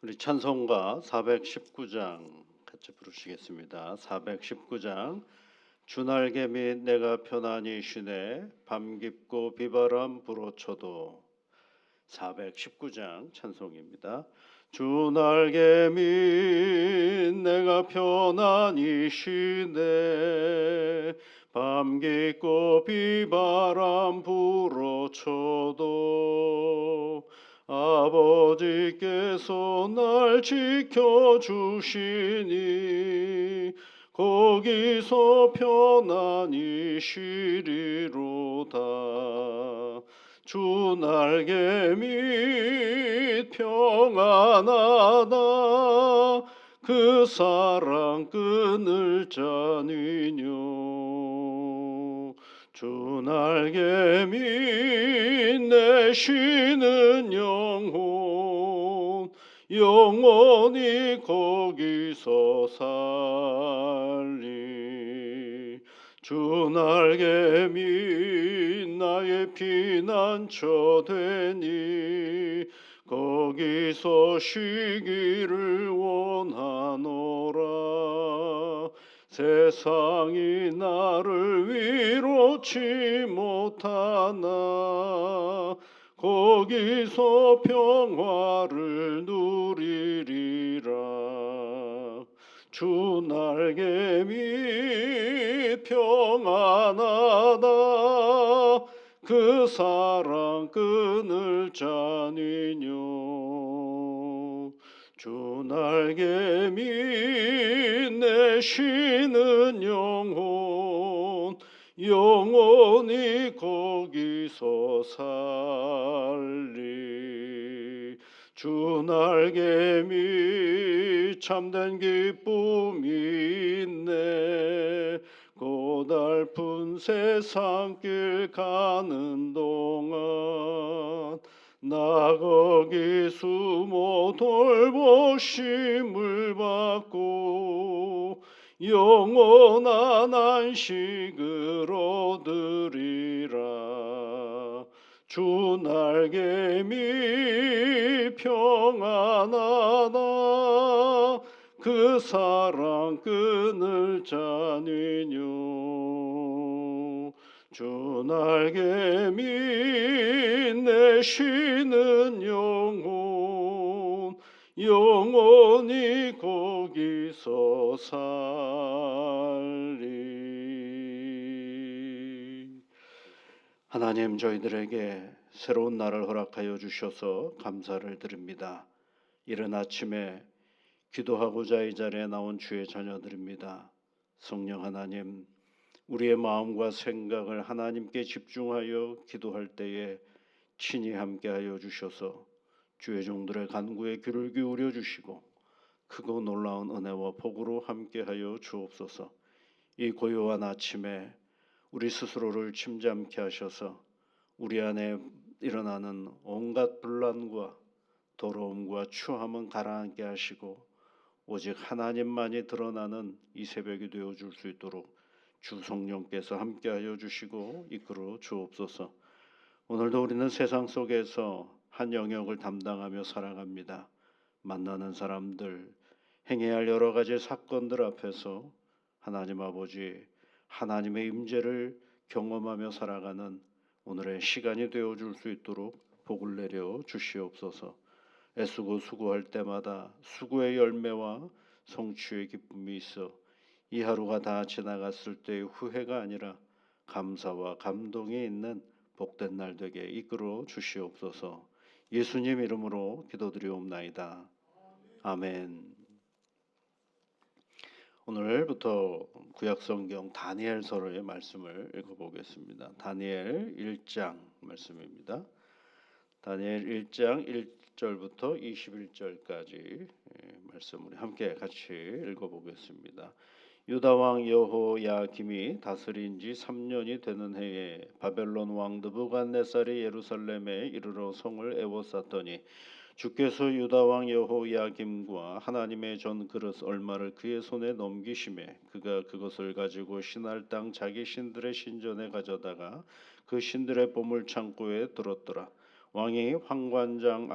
우리 찬송가 419장 같이 부르시겠습니다. 419장 주날개 및 내가 편안히 쉬네 밤 깊고 비바람 불어쳐도 419장 찬송입니다. 주날개 및 내가 편안히 쉬네 밤 깊고 비바람 불어쳐도 아버지께서 날 지켜주시니 거기서 편안히 쉬리로다. 주 날개 밑 평안하다. 그 사랑 끊을 자니뇨. 주 날개 밑 내 쉬는 영혼 영원히 거기서 살리. 주 날개 밑 나의 피난처 되니 거기서 쉬기를 원하노라. 세상이 나를 위로치 못하나 거기서 평화를 누리리라. 주 날개 밑 평안하다. 그 사랑 끊을 자니뇨. 주 날개 밑 내 쉬는 영혼 영원히 거기서 살리. 주 날개 밑 참된 기쁨이 있네. 고달픈 세상길 가는 동안 나 거기 숨어 돌보심을 받고 영원한 안식을 얻으리라. 주 날개 밑 평안하다. 그 사랑 끊을 자니뇨. 주 날개 밑 내 쉬는 영혼 영원히 거기서 살리. 하나님, 저희들에게 새로운 날을 허락하여 주셔서 감사를 드립니다. 이른 아침에 기도하고자 이 자리에 나온 주의 자녀들입니다. 성령 하나님, 우리의 마음과 생각을 하나님께 집중하여 기도할 때에 친히 함께하여 주셔서 주의 종들의 간구에 귀를 기울여 주시고 크고 놀라운 은혜와 복으로 함께하여 주옵소서. 이 고요한 아침에 우리 스스로를 침잠케 하셔서 우리 안에 일어나는 온갖 분란과 더러움과 추함은 가라앉게 하시고 오직 하나님만이 드러나는 이 새벽이 되어줄 수 있도록 주 성령께서 함께하여 주시고 이끌어 주옵소서. 오늘도 우리는 세상 속에서 한 영역을 담당하며 살아갑니다. 만나는 사람들, 행해야 할 여러 가지 사건들 앞에서 하나님 아버지 하나님의 임재를 경험하며 살아가는 오늘의 시간이 되어줄 수 있도록 복을 내려 주시옵소서. 애쓰고 수고할 때마다 수고의 열매와 성취의 기쁨이 있어 이 하루가 다 지나갔을 때의 후회가 아니라 감사와 감동이 있는 복된 날 되게 이끌어 주시옵소서. 예수님 이름으로 기도드리옵나이다. 아멘. 오늘부터 구약성경 다니엘서의 말씀을 읽어보겠습니다. 다니엘 1장 말씀입니다. 다니엘 1장 1절부터 21절까지 말씀 우리 함께 같이 읽어보겠습니다. 유다 왕 여호야김이 다스린 지 3년이 되는 해에 바벨론 왕 느부갓네살이 예루살렘에 이르러 성을 에워쌌더니 주께서 유다 왕 여호야김과 하나님의 전 그릇 얼마를 그의 손에 넘기심에 그가 그것을 가지고 신할 땅 자기 신들의 신전에 가져다가 그 신들의 보물 창고에 들었더라. 왕이 황관장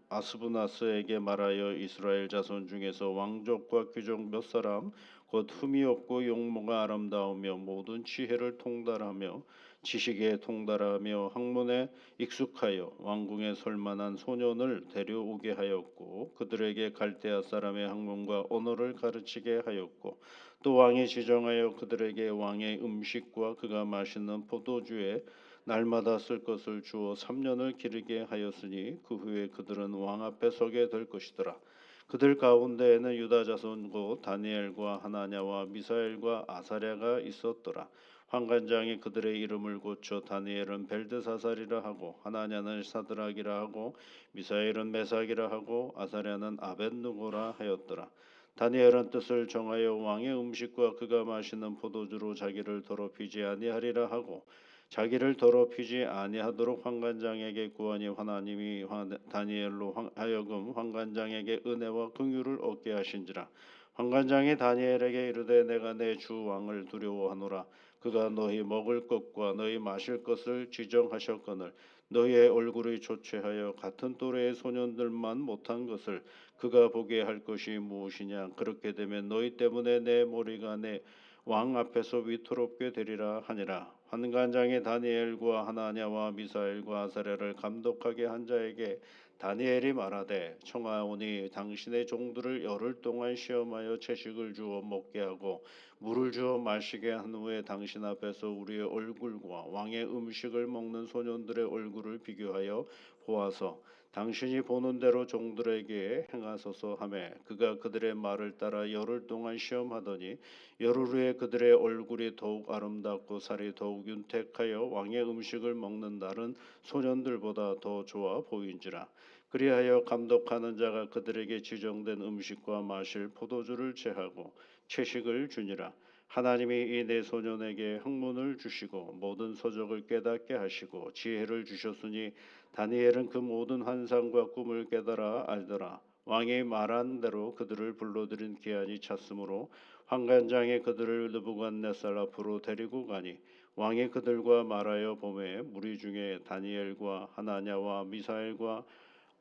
아스부나스에게 말하여 이스라엘 자손 중에서 왕족과 귀족 몇 사람 곧 흠이 없고 용모가 아름다우며 모든 지혜를 통달하며 지식에 통달하며 학문에 익숙하여 왕궁에 설만한 소년을 데려오게 하였고 그들에게 갈대아 사람의 학문과 언어를 가르치게 하였고 또 왕이 지정하여 그들에게 왕의 음식과 그가 마시는 포도주에 날마다 쓸 것을 주어 3년을 기르게 하였으니 그 후에 그들은 왕 앞에 서게 될 것이더라. 그들 가운데에는 유다 자손 곧 다니엘과 하나냐와 미사엘과 아사랴가 있었더라. 환관장이 그들의 이름을 고쳐 다니엘은 벨드사살이라 하고 하나냐는 사드락이라 하고 미사엘은 메삭이라 하고 아사랴는 아벳느고라 하였더라. 다니엘은 뜻을 정하여 왕의 음식과 그가 마시는 포도주로 자기를 더럽히지 아니하리라 하고 자기를 더럽히지 아니하도록 환관장에게 구하니 하나님이 다니엘로 하여금 환관장에게 은혜와 긍휼을 얻게 하신지라. 환관장이 다니엘에게 이르되 내가 내 주 왕을 두려워하노라. 그가 너희 먹을 것과 너희 마실 것을 지정하셨거늘 너희의 얼굴이 조취하여 같은 또래의 소년들만 못한 것을 그가 보게 할 것이 무엇이냐. 그렇게 되면 너희 때문에 내 머리가 내 왕 앞에서 위태롭게 되리라 하니라. 환관장이 다니엘과 하나냐와 미사엘과 아사랴를 감독하게 한 자에게 다니엘이 말하되 청하오니 당신의 종들을 열흘 동안 시험하여 채식을 주어 먹게 하고 물을 주어 마시게 한 후에 당신 앞에서 우리의 얼굴과 왕의 음식을 먹는 소년들의 얼굴을 비교하여 보아서 당신이 보는 대로 종들에게 행하소서 하매 그가 그들의 말을 따라 열흘 동안 시험하더니 열흘 후에 그들의 얼굴이 더욱 아름답고 살이 더욱 윤택하여 왕의 음식을 먹는 다른 소년들보다 더 좋아 보인지라. 그리하여 감독하는 자가 그들에게 지정된 음식과 마실 포도주를 제하고 채식을 주니라. 하나님이 이 네 소년에게 학문을 주시고 모든 서적을 깨닫게 하시고 지혜를 주셨으니 다니엘은 그 모든 환상과 꿈을 깨달아 알더라. 왕이 말한 대로 그들을 불러들인 기한이 찼으므로 환관장이 그들을 느부갓네살 앞으로 데리고 가니 왕이 그들과 말하여 보매 무리 중에 다니엘과 하나냐와 미사엘과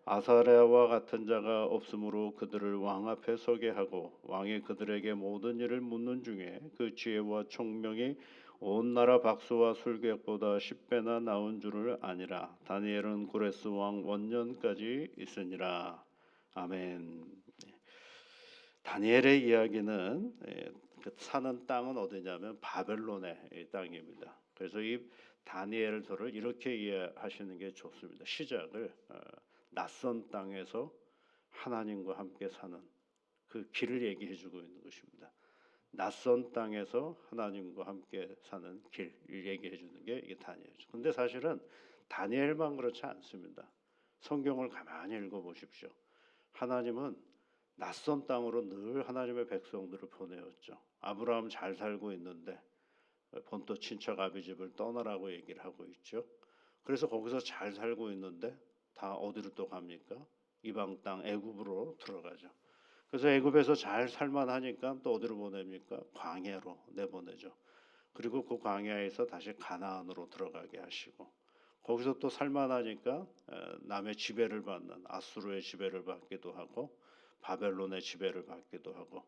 아사랴와 같은 자가 없으므로 그들을 왕 앞에 서게 하고 왕이 그들에게 모든 일을 묻는 중에 그 지혜와 총명이 온 나라 박수와 술객보다 10배나 나은 줄을 아니라. 다니엘은 고레스 왕 원년까지 있으니라. 아멘. 다니엘의 이야기는 그 사는 땅은 어디냐면 바벨론의 땅입니다. 그래서 이 다니엘서를 이렇게 이해하시는 게 좋습니다. 시작을 낯선 땅에서 하나님과 함께 사는 그 길을 얘기해주고 있는 것입니다. 낯선 땅에서 하나님과 함께 사는 길을 얘기해주는 게 이게 다니엘이죠. 근데 사실은 다니엘만 그렇지 않습니다. 성경을 가만히 읽어보십시오. 하나님은 낯선 땅으로 늘 하나님의 백성들을 보내었죠. 아브라함 잘 살고 있는데 본토 친척 아비 집을 떠나라고 얘기를 하고 있죠. 그래서 거기서 잘 살고 있는데 다 어디로 또 갑니까? 이방 땅 애굽으로 들어가죠. 그래서 애굽에서 잘 살만하니까 또 어디로 보냅니까? 광야로 내보내죠. 그리고 그 광야에서 다시 가나안으로 들어가게 하시고 거기서 또 살만하니까 남의 지배를 받는 아수르의 지배를 받기도 하고 바벨론의 지배를 받기도 하고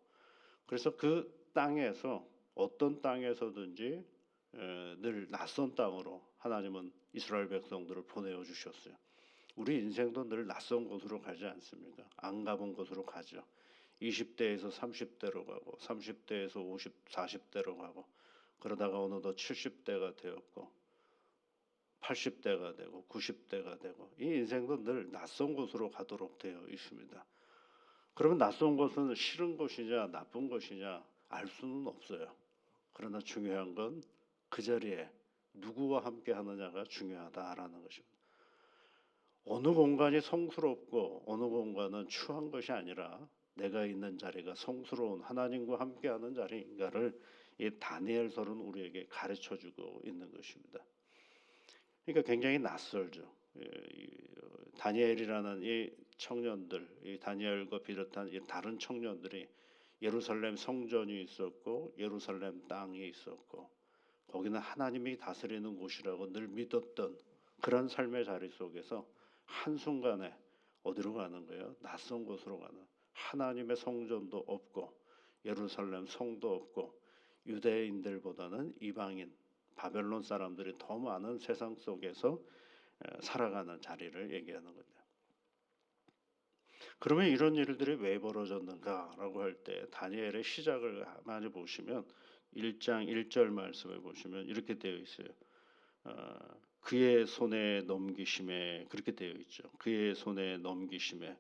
그래서 그 땅에서 어떤 땅에서든지 늘 낯선 땅으로 하나님은 이스라엘 백성들을 보내어 주셨어요. 우리 인생도 늘 낯선 곳으로 가지 않습니까? 안 가본 곳으로 가죠. 20대에서 30대로 가고 30대에서 50, 40대로 가고 그러다가 어느덧 70대가 되었고 80대가 되고 90대가 되고 이 인생도 늘 낯선 곳으로 가도록 되어 있습니다. 그러면 낯선 곳은 싫은 곳이냐 나쁜 곳이냐 알 수는 없어요. 그러나 중요한 건 그 자리에 누구와 함께 하느냐가 중요하다라는 것입니다. 어느 공간이 성스럽고 어느 공간은 추한 것이 아니라 내가 있는 자리가 성스러운 하나님과 함께하는 자리인가를 이 다니엘서는 우리에게 가르쳐주고 있는 것입니다. 그러니까 굉장히 낯설죠. 다니엘이라는 이 청년들, 이 다니엘과 비롯한 이 다른 청년들이 예루살렘 성전이 있었고 예루살렘 땅이 있었고 거기는 하나님이 다스리는 곳이라고 늘 믿었던 그런 삶의 자리 속에서 한순간에 어디로 가는 거예요? 낯선 곳으로 가는, 하나님의 성전도 없고 예루살렘 성도 없고 유대인들보다는 이방인 바벨론 사람들이 더 많은 세상 속에서 살아가는 자리를 얘기하는 거죠. 그러면 이런 일들이 왜 벌어졌는가라고 할 때 다니엘의 시작을 많이 보시면 1장 1절 말씀을 보시면 이렇게 되어 있어요. 그의 손에 넘기심에, 그렇게 되어 있죠. 그의 손에 넘기심에,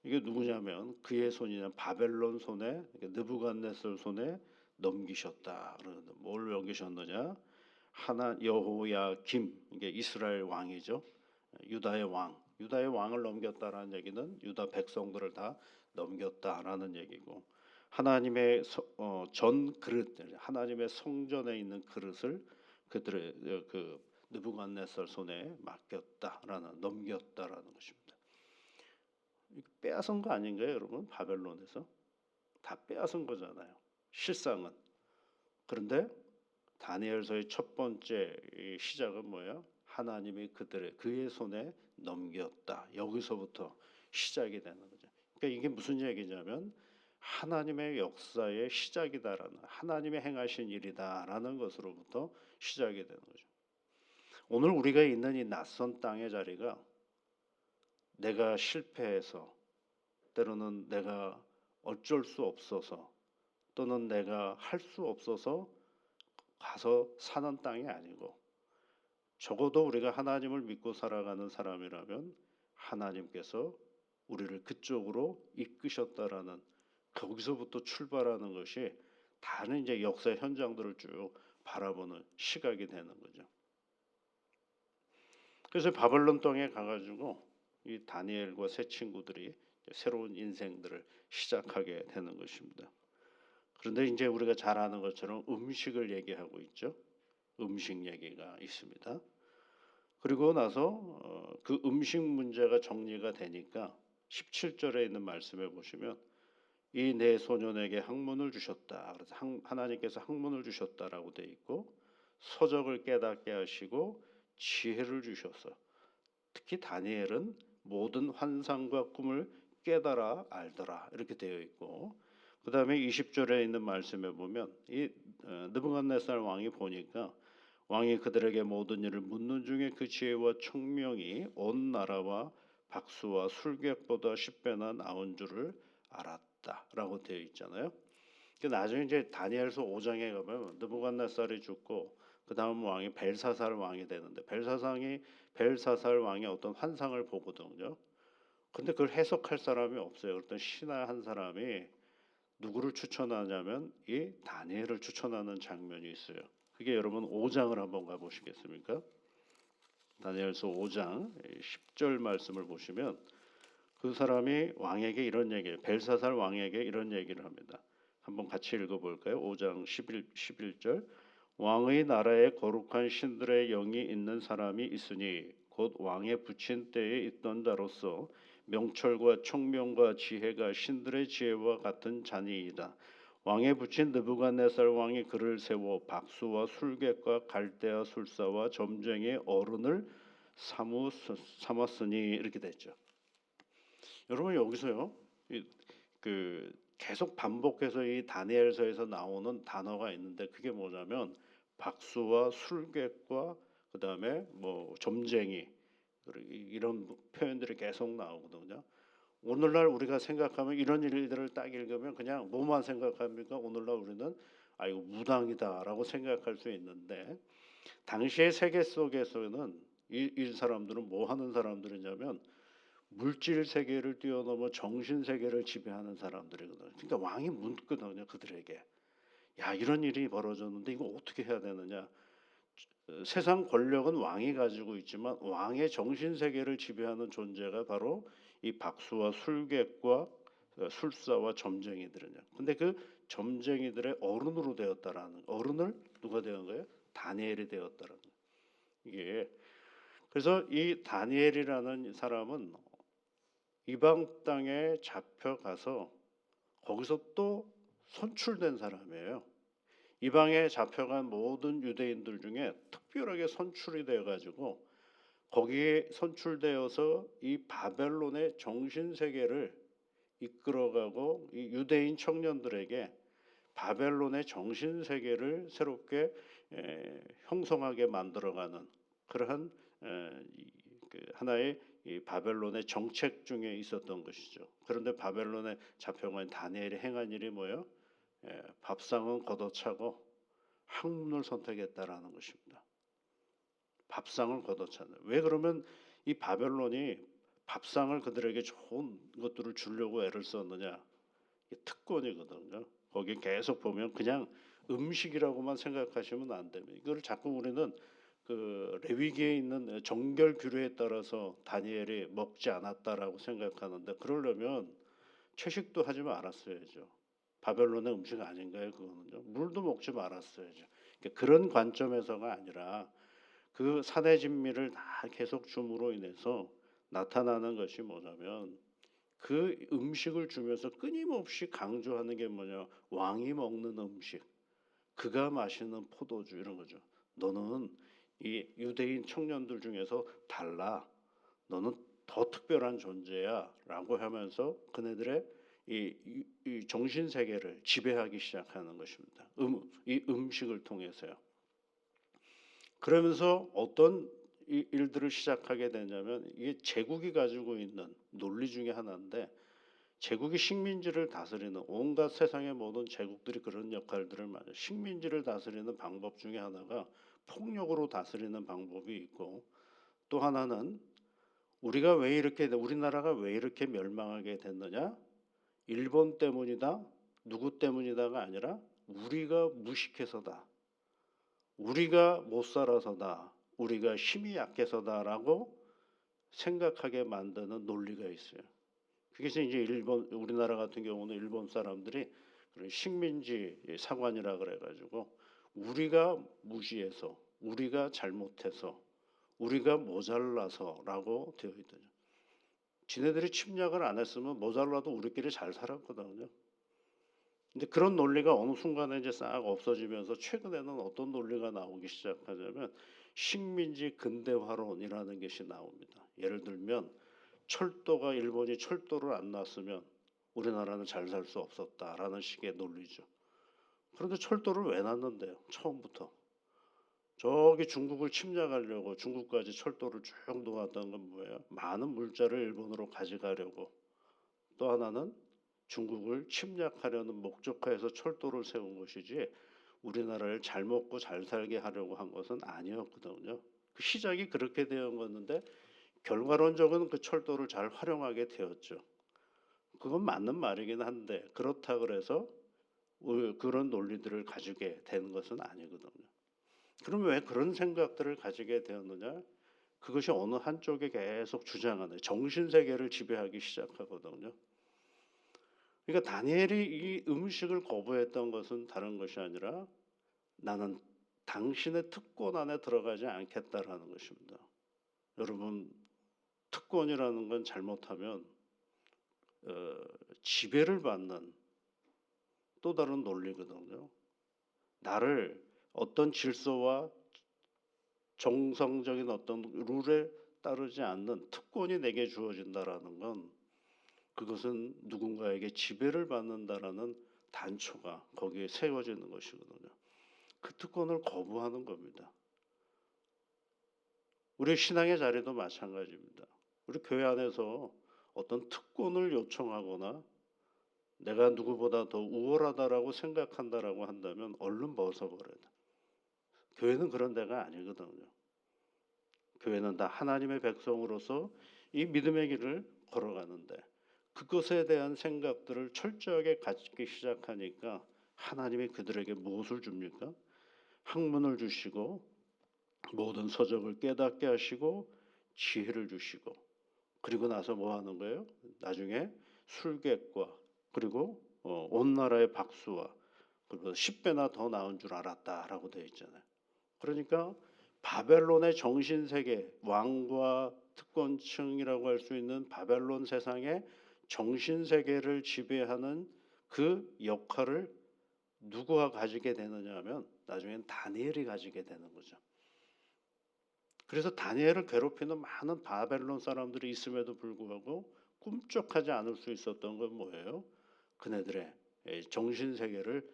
이게 누구냐면 그의 손이냐, 바벨론 손에, 느부갓네살 손에 넘기셨다. 뭘 넘기셨느냐? 하나 여호야김, 이게 이스라엘 왕이죠. 유다의 왕, 유다의 왕을 넘겼다라는 얘기는 유다 백성들을 다 넘겼다라는 얘기고, 하나님의 전 그릇, 하나님의 성전에 있는 그릇을 그들의 그 느부갓네살 손에 맡겼다라는, 넘겼다라는 것입니다. 빼앗은 거 아닌가요, 여러분? 바벨론에서 다 빼앗은 거잖아요, 실상은. 그런데 다니엘서의 첫 번째 시작은 뭐예요? 하나님이 그의 손에 넘겼다. 여기서부터 시작이 되는 거죠. 그러니까 이게 무슨 얘기냐면 하나님의 역사의 시작이다라는, 하나님의 행하신 일이다라는 것으로부터 시작이 되는 거죠. 오늘 우리가 있는 이 낯선 땅의 자리가 내가 실패해서, 때로는 내가 어쩔 수 없어서, 또는 내가 할 수 없어서 가서 사는 땅이 아니고, 적어도 우리가 하나님을 믿고 살아가는 사람이라면 하나님께서 우리를 그쪽으로 이끄셨다라는, 거기서부터 출발하는 것이 다른 이제 역사의 현장들을 쭉 바라보는 시각이 되는 거죠. 그래서 바벨론 땅에 가가지고 이 다니엘과 세 친구들이 새로운 인생들을 시작하게 되는 것입니다. 그런데 이제 우리가 잘 아는 것처럼 음식을 얘기하고 있죠. 음식 얘기가 있습니다. 그리고 나서 그 음식 문제가 정리가 되니까 17절에 있는 말씀에 보시면 이 네 소년에게 학문을 주셨다. 그래서 하나님께서 학문을 주셨다라고 돼 있고, 서적을 깨닫게 하시고 지혜를 주셔서, 특히 다니엘은 모든 환상과 꿈을 깨달아 알더라, 이렇게 되어 있고, 그 다음에 20절에 있는 말씀에 보면 이 느부갓네살 왕이 보니까 왕이 그들에게 모든 일을 묻는 중에 그 지혜와 총명이 온 나라와 박수와 술객보다 10배나 나온 줄을 알았다라고 되어 있잖아요. 나중에 이제 다니엘서 5장에 가면 느부갓네살이 죽고 그 다음 왕이 벨사살 왕이 되는데, 벨사살 왕의 어떤 환상을 보거든요. 근데 그걸 해석할 사람이 없어요. 어떤 신하 한 사람이 누구를 추천하냐면 이 다니엘을 추천하는 장면이 있어요. 그게 여러분 5장을 한번 가보시겠습니까? 다니엘서 5장 10절 말씀을 보시면 그 사람이 왕에게 이런 얘기예요. 벨사살 왕에게 이런 얘기를 합니다. 한번 같이 읽어볼까요? 5장 11절. 왕의 나라에 거룩한 신들의 영이 있는 사람이 있으니 곧 왕에 붙인 때에 있던 자로서 명철과 총명과 지혜가 신들의 지혜와 같은 자니이다. 왕에 붙인 느부갓네살 왕이 그를 세워 박수와 술객과 갈대아 술사와 점쟁이의 어른을 삼았으니, 이렇게 됐죠. 여러분 여기서요, 계속 반복해서 이 다니엘서에서 나오는 단어가 있는데 그게 뭐냐면 박수와 술객과 그 다음에 뭐 점쟁이, 이런 표현들이 계속 나오거든요. 오늘날 우리가 생각하면 이런 일들을 딱 읽으면 그냥 뭐만 생각합니까? 오늘날 우리는 이거 무당이다라고 생각할 수 있는데, 당시의 세계 속에서는 이 사람들은 뭐 하는 사람들이냐면 물질 세계를 뛰어넘어 정신 세계를 지배하는 사람들이거든요. 그러니까 왕이 묻거든요, 그들에게. 야, 이런 일이 벌어졌는데 이거 어떻게 해야 되느냐? 세상 권력은 왕이 가지고 있지만 왕의 정신 세계를 지배하는 존재가 바로 이 박수와 술객과 술사와 점쟁이들이냐. 근데 그 점쟁이들의 어른으로 되었다라는, 어른을 누가 되는 거예요? 다니엘이 되었다라는. 이게 그래서 이 다니엘이라는 사람은 이방 땅에 잡혀가서 거기서 또 선출된 사람이에요. 이방에 잡혀간 모든 유대인들 중에 특별하게 선출이 되어가지고 거기에 선출되어서 이 바벨론의 정신 세계를 이끌어가고 이 유대인 청년들에게 바벨론의 정신 세계를 새롭게 형성하게 만들어가는 그러한 그 하나의 이 바벨론의 정책 중에 있었던 것이죠. 그런데 바벨론에 잡혀간 다니엘이 행한 일이 뭐예요? 밥상은 걷어차고 학문을 선택했다라는 것입니다. 밥상을 걷어차는. 왜 그러면 이 바벨론이 밥상을 그들에게 좋은 것들을 주려고 애를 썼느냐? 특권이거든요. 거기 계속 보면 그냥 음식이라고만 생각하시면 안 됩니다. 이걸 자꾸 우리는 그 레위기에 있는 정결 규례에 따라서 다니엘이 먹지 않았다라고 생각하는데 그러려면 채식도 하지 말았어야죠. 바벨론의 음식 아닌가요? 그거는요. 물도 먹지 말았어야죠. 그러니까 그런 관점에서가 아니라 그 사대 진미를 다 계속 줌으로 인해서 나타나는 것이 뭐냐면 그 음식을 주면서 끊임없이 강조하는 게 뭐냐? 왕이 먹는 음식, 그가 마시는 포도주 이런 거죠. 너는 이 유대인 청년들 중에서 달라. 너는 더 특별한 존재야라고 하면서 그네들의 이 정신 세계를 지배하기 시작하는 것입니다. 이 음식을 통해서요. 그러면서 어떤 일들을 시작하게 되냐면 이게 제국이 가지고 있는 논리 중에 하나인데 제국이 식민지를 다스리는 온갖 세상의 모든 제국들이 그런 역할들을 많이 식민지를 다스리는 방법 중에 하나가 폭력으로 다스리는 방법이 있고 또 하나는 우리나라가 왜 이렇게 멸망하게 됐느냐? 일본 때문이다. 누구 때문이다가 아니라 우리가 무식해서다. 우리가 못 살아서다. 우리가 힘이 약해서다라고 생각하게 만드는 논리가 있어요. 그래서 이제 우리나라 같은 경우는 일본 사람들이 그런 식민지 사관이라 그래가지고 우리가 무지해서, 우리가 잘못해서, 우리가 모자라서라고 되어 있더죠. 지네들이 침략을 안 했으면 모자라도 우리끼리 잘 살았거든요. 근데 그런 논리가 어느 순간에 이제 싹 없어지면서 최근에는 어떤 논리가 나오기 시작하냐면 식민지 근대화론이라는 것이 나옵니다. 예를 들면 일본이 철도를 안 놨으면 우리나라는 잘 살 수 없었다라는 식의 논리죠. 그런데 철도를 왜 놨는데요? 처음부터. 저기 중국을 침략하려고 중국까지 철도를 쭉 놓았던 건 뭐예요? 많은 물자를 일본으로 가져가려고. 또 하나는 중국을 침략하려는 목적하에서 철도를 세운 것이지 우리나라를 잘 먹고 잘 살게 하려고 한 것은 아니었거든요. 그 시작이 그렇게 되었는데 결과론적으로는 그 철도를 잘 활용하게 되었죠. 그건 맞는 말이긴 한데 그렇다 그래서 그런 논리들을 가지게 되는 것은 아니거든요. 그럼 왜 그런 생각들을 가지게 되었느냐? 그것이 어느 한쪽에 계속 주장하는 정신세계를 지배하기 시작하거든요. 그러니까 다니엘이 이 음식을 거부했던 것은 다른 것이 아니라 나는 당신의 특권 안에 들어가지 않겠다라는 것입니다. 여러분 특권이라는 건 잘못하면 지배를 받는 또 다른 논리거든요. 나를 어떤 질서와 정성적인 어떤 룰에 따르지 않는 특권이 내게 주어진다라는 건 그것은 누군가에게 지배를 받는다라는 단초가 거기에 세워지는 것이거든요. 그 특권을 거부하는 겁니다. 우리 신앙의 자리도 마찬가지입니다. 우리 교회 안에서 어떤 특권을 요청하거나 내가 누구보다 더 우월하다라고 생각한다라고 한다면 얼른 벗어버려야 돼. 교회는 그런 데가 아니거든요. 교회는 다 하나님의 백성으로서 이 믿음의 길을 걸어가는데 그것에 대한 생각들을 철저하게 갖기 시작하니까 하나님이 그들에게 무엇을 줍니까? 학문을 주시고 모든 서적을 깨닫게 하시고 지혜를 주시고 그리고 나서 뭐 하는 거예요? 나중에 술객과 그리고 온 나라의 박수와 그리고 10배나 더 나은 줄 알았다라고 되어 있잖아요. 그러니까 바벨론의 정신세계, 왕과 특권층이라고 할 수 있는 바벨론 세상의 정신세계를 지배하는 그 역할을 누구가 가지게 되느냐 하면 나중엔 다니엘이 가지게 되는 거죠. 그래서 다니엘을 괴롭히는 많은 바벨론 사람들이 있음에도 불구하고 꿈쩍하지 않을 수 있었던 건 뭐예요? 그네들의 정신 세계를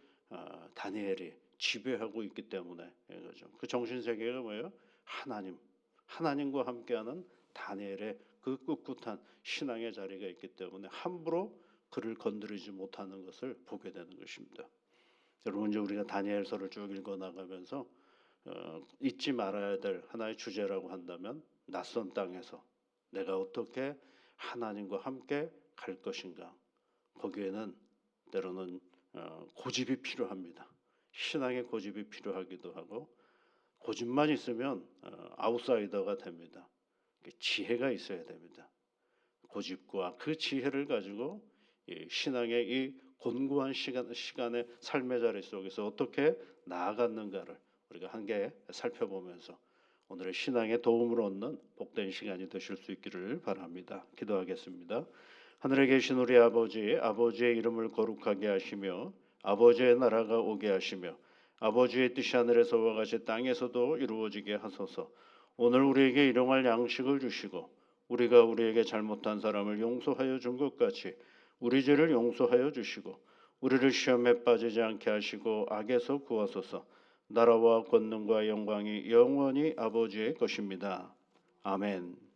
다니엘이 지배하고 있기 때문에 이거죠. 그 정신 세계가 뭐예요? 하나님, 하나님과 함께하는 다니엘의 그 꿋꿋한 신앙의 자리가 있기 때문에 함부로 그를 건드리지 못하는 것을 보게 되는 것입니다. 여러분 이제 우리가 다니엘서를 쭉 읽어 나가면서 잊지 말아야 될 하나의 주제라고 한다면 낯선 땅에서 내가 어떻게 하나님과 함께 갈 것인가. 거기에는 때로는 고집이 필요합니다. 신앙의 고집이 필요하기도 하고 고집만 있으면 아웃사이더가 됩니다. 지혜가 있어야 됩니다. 고집과 그 지혜를 가지고 신앙의 이 곤고한 시간의 삶의 자리 속에서 어떻게 나아갔는가를 우리가 함께 살펴보면서 오늘의 신앙에 도움을 얻는 복된 시간이 되실 수 있기를 바랍니다. 기도하겠습니다. 하늘에 계신 우리 아버지, 아버지의 이름을 거룩하게 하시며 아버지의 나라가 오게 하시며 아버지의 뜻이 하늘에서와 같이 땅에서도 이루어지게 하소서. 오늘 우리에게 일용할 양식을 주시고 우리가 우리에게 잘못한 사람을 용서하여 준 것 같이 우리 죄를 용서하여 주시고 우리를 시험에 빠지지 않게 하시고 악에서 구하소서. 나라와 권능과 영광이 영원히 아버지의 것입니다. 아멘.